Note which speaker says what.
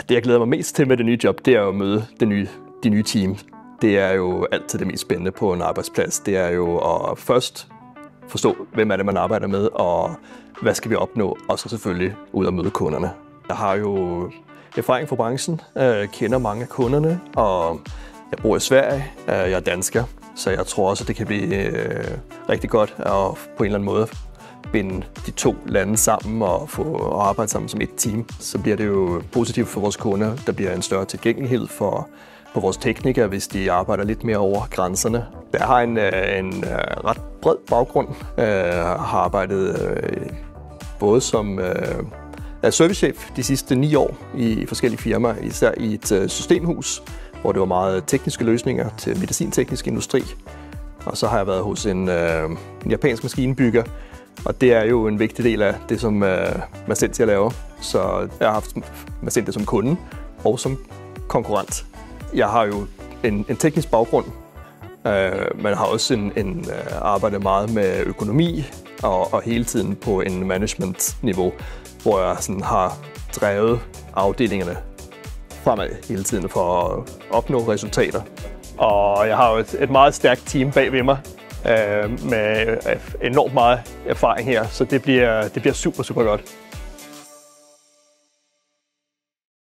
Speaker 1: Det, jeg glæder mig mest til med det nye job, det er jo at møde de nye team. Det er jo altid det mest spændende på en arbejdsplads. Det er jo at først forstå, hvem er det, man arbejder med, og hvad skal vi opnå, og så selvfølgelig ud og møde kunderne. Jeg har jo erfaring fra branchen, kender mange af kunderne, og jeg bor i Sverige, jeg er dansker, så jeg tror også, at det kan blive rigtig godt at på en eller anden måde binde de to lande sammen og få arbejde sammen som et team. Så bliver det jo positivt for vores kunder. Der bliver en større tilgængelighed for vores teknikere, hvis de arbejder lidt mere over grænserne. Jeg har en ret bred baggrund. Har arbejdet både som servicechef de sidste 9 år i forskellige firmaer, især i et systemhus, hvor det var meget tekniske løsninger til medicinteknisk industri. Og så har jeg været hos en japansk maskinebygger, og det er jo en vigtig del af det, som Masentia laver. Så jeg har haft Masentia som kunde og som konkurrent. Jeg har jo en teknisk baggrund, men har også arbejdet meget med økonomi og hele tiden på en management-niveau, hvor jeg sådan har drevet afdelingerne fremad hele tiden for at opnå resultater. Og jeg har jo et meget stærkt team bag ved mig med enormt meget erfaring her, så det bliver super, super godt.